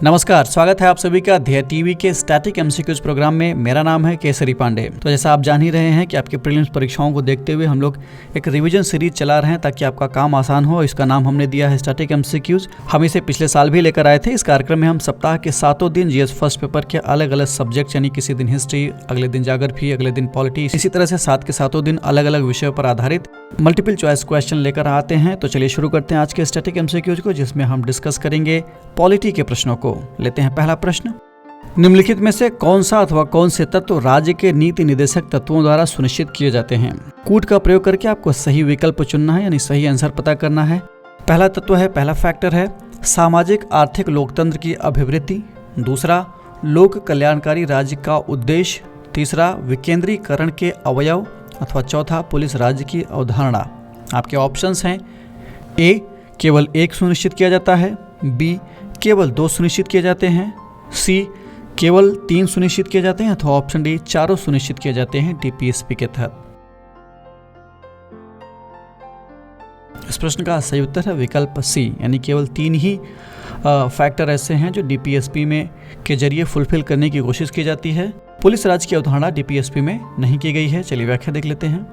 नमस्कार, स्वागत है आप सभी का ध्येय टीवी के स्टैटिक एमसीक्यूज प्रोग्राम में। मेरा नाम है केसरी पांडे। तो जैसा आप जान ही रहे हैं कि आपके प्रीलिम्स परीक्षाओं को देखते हुए हम लोग एक रिवीजन सीरीज चला रहे हैं ताकि आपका काम आसान हो। इसका नाम हमने दिया है स्टैटिक एमसीक्यूज। हम इसे पिछले साल भी लेकर आए थे। इस कार्यक्रम में हम सप्ताह के 7 दिन जीएस फर्स्ट पेपर के अलग अलग सब्जेक्ट यानी किसी दिन हिस्ट्री, अगले दिन ज्योग्राफी, अगले दिन पॉलिटी, इसी तरह से 7 के 7 दिन अलग अलग विषयों पर आधारित मल्टीपल चॉइस क्वेश्चन लेकर आते हैं। तो चलिए शुरू करते हैं आज के स्टैटिक एमसीक्यूज को, जिसमें हम डिस्कस करेंगे पॉलिटी के प्रश्नों को। लेते हैं पहला प्रश्न। निम्नलिखित में से कौन सा अथवा कौन से तत्व राज्य के नीति निर्देशक तत्वों द्वारा सुनिश्चित किए जाते हैं? कूट का प्रयोग करके आपको सही विकल्प चुनना है, यानी सही आंसर पता करना है। पहला तत्व है, पहला फैक्टर है सामाजिक आर्थिक लोकतंत्र की अभिवृद्धि। दूसरा, लोक कल्याणकारी राज्य का उद्देश्य। तीसरा, विकेंद्रीकरण के अवयव, अथवा चौथा, पुलिस राज्य की अवधारणा। आपके ऑप्शंस हैं ए, केवल एक सुनिश्चित किया जाता है। बी, केवल 2 सुनिश्चित किए जाते हैं। सी, केवल 3 सुनिश्चित किए जाते हैं। अथवा ऑप्शन डी, 4 सुनिश्चित किए जाते हैं डीपीएसपी के तहत। इस प्रश्न का सही उत्तर है विकल्प सी, यानी केवल 3 ही फैक्टर ऐसे हैं जो डीपीएसपी में के जरिए फुलफिल करने की कोशिश की जाती है। पुलिस राज्य की अवधारणा डीपीएसपी में नहीं की गई है। चलिए व्याख्या देख लेते हैं।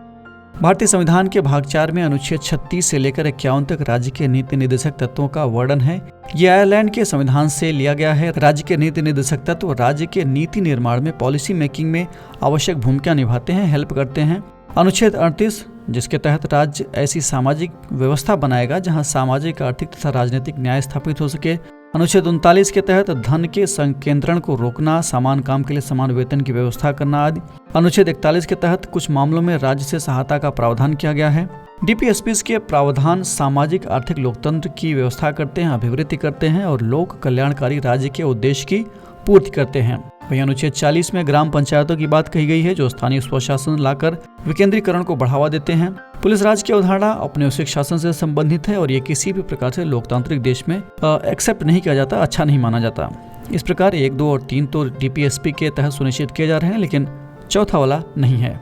भारतीय संविधान के भाग 4 में अनुच्छेद 36 से लेकर 51 तक राज्य के नीति निर्देशक तत्वों का वर्णन है। ये आयरलैंड के संविधान से लिया गया है। राज्य के नीति निर्देशक तत्व राज्य के नीति निर्माण में, पॉलिसी मेकिंग में आवश्यक भूमिका निभाते हैं, हेल्प करते हैं। अनुच्छेद 38, जिसके तहत राज्य ऐसी सामाजिक व्यवस्था बनाएगा जहां सामाजिक, आर्थिक तथा राजनीतिक न्याय स्थापित हो सके। अनुच्छेद 39 के तहत धन के संकेंद्रण को रोकना, समान काम के लिए समान वेतन की व्यवस्था करना आदि। अनुच्छेद 41 के तहत कुछ मामलों में राज्य से सहायता का प्रावधान किया गया है। डीपीएसपी के प्रावधान सामाजिक आर्थिक लोकतंत्र की व्यवस्था करते हैं, अभिवृद्धि करते हैं और लोक कल्याणकारी राज्य के उद्देश्य की पूर्ति करते हैं। वहीं अनुच्छेद 40 में ग्राम पंचायतों की बात कही गई है, जो स्थानीय स्वशासन लाकर विकेंद्रीकरण को बढ़ावा देते हैं। पुलिस राज्य की अवधारणा औपनिवेशिक शासन से संबंधित है और ये किसी भी प्रकार से लोकतांत्रिक देश में एक्सेप्ट नहीं किया जाता, अच्छा नहीं माना जाता। इस प्रकार 1, 2 और 3 तो डीपीएसपी के तहत सुनिश्चित किए जा रहे हैं, लेकिन चौथा वाला नहीं है।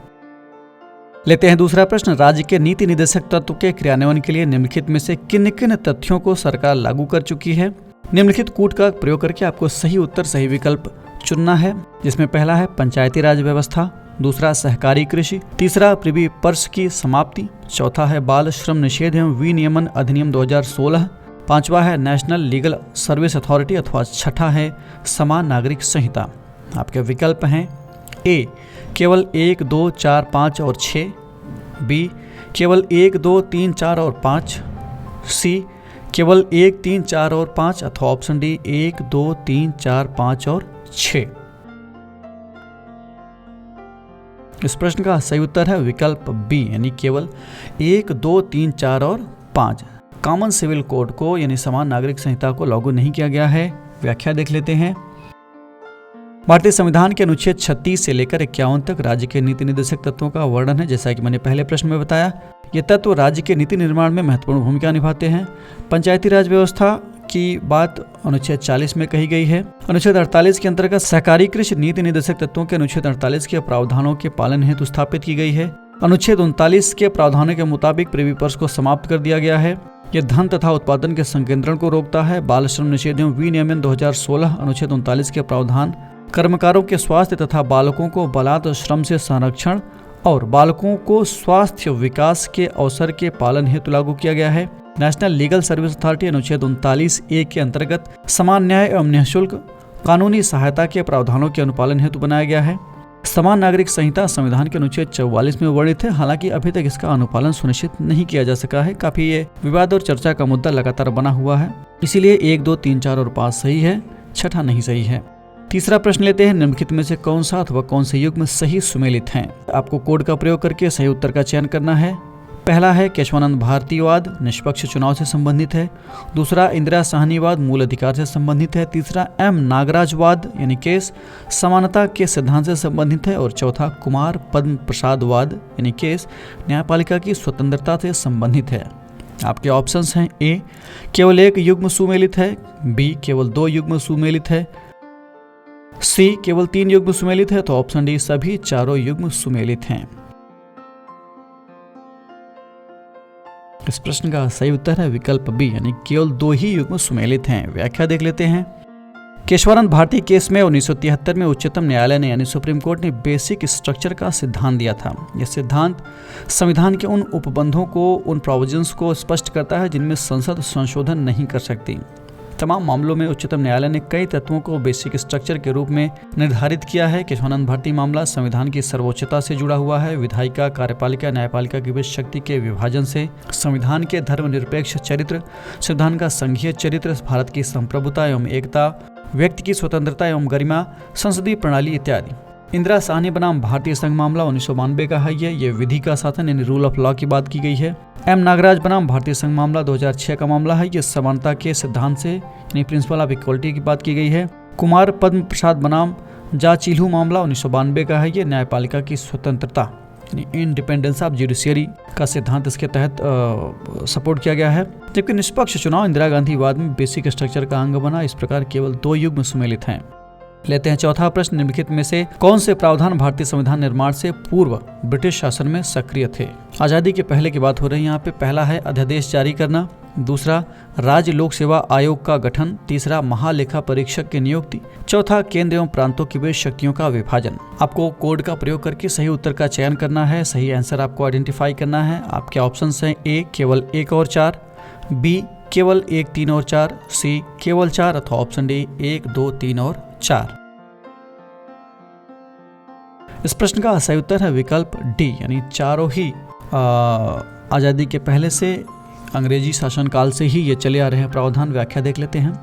लेते हैं दूसरा प्रश्न। राज्य के नीति निर्देशक तत्व के क्रियान्वयन के लिए निम्नलिखित में से किन किन तथ्यों को सरकार लागू कर चुकी है? निम्नलिखित कूट का प्रयोग करके आपको सही उत्तर, सही विकल्प चुनना है, जिसमें पहला है पंचायती राज व्यवस्था। दूसरा, सहकारी कृषि। तीसरा, प्रिवी पर्स की समाप्ति। चौथा है बाल श्रम निषेध एवं विनियमन अधिनियम 2016। पांचवा है नेशनल लीगल सर्विस अथॉरिटी, अथवा छठा है समान नागरिक संहिता। आपके विकल्प हैं ए, केवल 1, 2, 4, 5 और 6। बी, केवल 1, 2, 3, 4 और 5। सी, केवल 1, 3, 4 और 5। अथवा ऑप्शन डी, 1, 2, 3, 4, 5 और 6। इस प्रश्न का सही उत्तर है विकल्प बी, यानी केवल 1, 2, 3, 4 और 5। कॉमन सिविल कोड को, यानी समान नागरिक संहिता को लागू नहीं किया गया है। व्याख्या देख लेते हैं। भारतीय संविधान के अनुच्छेद 36 से लेकर 51 तक राज्य के नीति निर्देशक तत्वों का वर्णन है। जैसा कि मैंने पहले प्रश्न में बताया, ये तत्व राज्य के नीति निर्माण में महत्वपूर्ण भूमिका निभाते हैं। पंचायती राज व्यवस्था की बात अनुच्छेद 40 में कही गई है। अनुच्छेद 48 के अंतर्गत सहकारी कृषि नीति निर्देशक तत्वों के अनुच्छेद 48 के प्रावधानों के पालन हेतु स्थापित की गई है। अनुच्छेद 39 के प्रावधानों के मुताबिक प्रिवी पर्स को समाप्त कर दिया गया है। यह धन तथा उत्पादन के संकेंद्रण को रोकता है। बाल श्रम निषेध एवं विनियमन 2016 अनुच्छेद 39 के प्रावधान कर्मकारों के स्वास्थ्य तथा बालकों को बलात् श्रम से संरक्षण और बालकों को स्वास्थ्य विकास के अवसर के पालन हेतु लागू किया गया है। नेशनल लीगल सर्विस अथॉरिटी अनुच्छेद 39A के अंतर्गत समान न्याय एवं निःशुल्क कानूनी सहायता के प्रावधानों के अनुपालन हेतु बनाया गया है। समान नागरिक संहिता संविधान के अनुच्छेद 44 में वर्णित है, हालांकि अभी तक इसका अनुपालन सुनिश्चित नहीं किया जा सका है। काफी ये विवाद और चर्चा का मुद्दा लगातार बना हुआ है। इसीलिए 1, 2, 3, 4 और 5 सही है, छठा नहीं सही है। तीसरा प्रश्न लेते हैं। निम्नलिखित में से कौन सा अथवा कौन से युग्म सही सुमेलित हैं? आपको कोड का प्रयोग करके सही उत्तर का चयन करना है। पहला है केशवानंद भारतीवाद, निष्पक्ष चुनाव से संबंधित है। दूसरा, इंदिरा साहनीवाद, मूल अधिकार से संबंधित है। तीसरा, एम नागराजवाद यानी केस समानता के सिद्धांत से संबंधित है। और चौथा, कुमार पद्म प्रसादवाद यानी केस न्यायपालिका की स्वतंत्रता से संबंधित है। आपके ऑप्शंस हैं ए, केवल 1 युग्म सुमेलित है। बी, केवल 2 युग्म सुमेलित है। सी, केवल 3 युग्म सुमेलित है। तो ऑप्शन डी, सभी 4 युग्म सुमेलित हैं। इस प्रश्न का सही उत्तर है विकल्प बी, यानी केवल 2 ही युग्म सुमेलित हैं। व्याख्या देख लेते हैं। केशवानंद भारती केस में 1973 में उच्चतम न्यायालय ने यानी सुप्रीम कोर्ट ने बेसिक स्ट्रक्चर का सिद्धांत दिया था। यह सिद्धांत संविधान के उन उपबंधों को, उन प्रोविजंस को स्पष्ट करता है जिनमें संसद संशोधन नहीं कर सकती। तमाम मामलों में उच्चतम न्यायालय ने कई तत्वों को बेसिक स्ट्रक्चर के रूप में निर्धारित किया है। केशवानंद भारती मामला संविधान की सर्वोच्चता से जुड़ा हुआ है। विधायिका, कार्यपालिका, न्यायपालिका के बीच शक्ति के विभाजन से, संविधान के धर्मनिरपेक्ष चरित्र, संविधान का संघीय चरित्र, भारत की संप्रभुता एवं एकता, व्यक्ति की स्वतंत्रता एवं गरिमा, संसदीय प्रणाली इत्यादि। इंदिरा साहनी बनाम भारतीय संघ मामला 1992 का है। ये विधि का शासन यानी रूल ऑफ लॉ की बात की गई है। एम नागराज बनाम भारतीय संघ मामला 2006 का मामला है। ये समानता के सिद्धांत से यानी प्रिंसिपल ऑफ इक्वलिटी की बात की गई है। कुमार पद्म प्रसाद बनाम जाचिल्हू मामला 1992 का है। ये न्यायपालिका की स्वतंत्रता यानी इंडिपेंडेंस ऑफ जुडिशियरी का सिद्धांत इसके तहत सपोर्ट किया गया है। जबकि निष्पक्ष चुनाव इंदिरा गांधी वाद में बेसिक स्ट्रक्चर का अंग बना। इस प्रकार केवल 2 युग्म सुमेलित हैं। लेते हैं चौथा प्रश्न, निम्नलिखित में से कौन से प्रावधान भारतीय संविधान निर्माण से पूर्व ब्रिटिश शासन में सक्रिय थे? आजादी के पहले की बात हो रही है यहाँ पे। पहला है अध्यादेश जारी करना, दूसरा राज्य लोक सेवा आयोग का गठन, तीसरा महालेखा परीक्षक की नियुक्ति, चौथा केंद्र एवं प्रांतों के बीच शक्तियों का विभाजन। आपको कोड का प्रयोग करके सही उत्तर का चयन करना है। सही आंसर आपको आइडेंटिफाई करना है। आपके ऑप्शन हैं ए केवल 1 और 4, बी केवल 1, 3 और 4, सी केवल 4 अथवा ऑप्शन डी 1, 2, 3 और 4। इस प्रश्न का सही उत्तर है विकल्प डी यानी चारों ही आजादी के पहले से अंग्रेजी शासनकाल से ही ये चले आ रहे हैं प्रावधान। व्याख्या देख लेते हैं।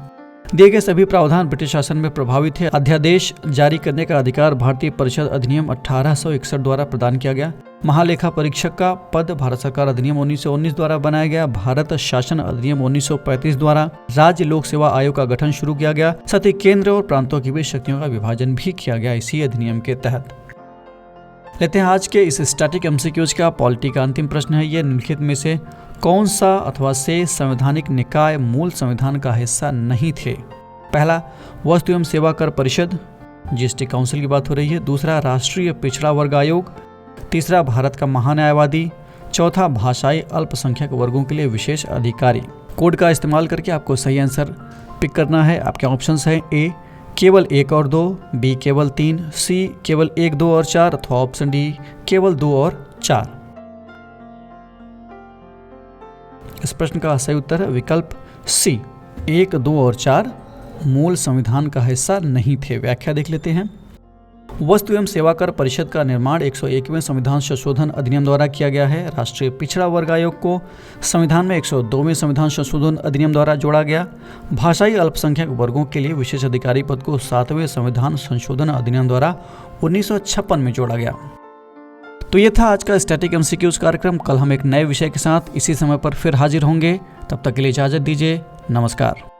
दिए गए सभी प्रावधान ब्रिटिश शासन में प्रभावित है। अध्यादेश जारी करने का अधिकार भारतीय परिषद अधिनियम 1861 द्वारा प्रदान किया गया। महालेखा परीक्षक का पद भारत सरकार अधिनियम 1919 द्वारा बनाया गया। भारत शासन अधिनियम 1935 द्वारा राज्य लोक सेवा आयोग का गठन शुरू किया गया। साथ ही केंद्र और प्रांतों के बीच शक्तियों का विभाजन भी किया गया इसी अधिनियम के तहत। लेते हैं आज के इस स्टैटिक एमसीक्यूज का पॉलिटी का अंतिम प्रश्न है। ये निम्नलिखित में से कौन सा अथवा से संवैधानिक निकाय मूल संविधान का हिस्सा नहीं थे? पहला वस्तु एवं सेवा कर परिषद, जीएसटी काउंसिल की बात हो रही है। दूसरा राष्ट्रीय पिछड़ा वर्ग आयोग, तीसरा भारत का महान्यायवादी, चौथा भाषाई अल्पसंख्यक वर्गों के लिए विशेष अधिकारी। कोड का इस्तेमाल करके आपको सही आंसर पिक करना है। आपके ऑप्शंस हैं ए केवल 1 और 2, बी केवल 3, सी केवल 1, 2 और 4 अथवा ऑप्शन डी केवल 2 और 4। इस प्रश्न का सही उत्तर है विकल्प सी 1, 2 और 4 मूल संविधान का हिस्सा नहीं थे। व्याख्या देख लेते हैं। वस्तु एवं सेवा कर परिषद का निर्माण 101वें संविधान संशोधन अधिनियम द्वारा किया गया है। राष्ट्रीय पिछड़ा वर्ग आयोग को संविधान में 102वें संविधान संशोधन अधिनियम द्वारा जोड़ा गया। भाषाई अल्पसंख्यक वर्गों के लिए विशेष अधिकारी पद को 7वें संविधान संशोधन अधिनियम द्वारा 1956 में जोड़ा गया। तो ये था आज का स्टैटिक एमसीक्यूज कार्यक्रम। कल हम एक नए विषय के साथ इसी समय पर फिर हाजिर होंगे। तब तक के लिए इजाजत दीजिए। नमस्कार।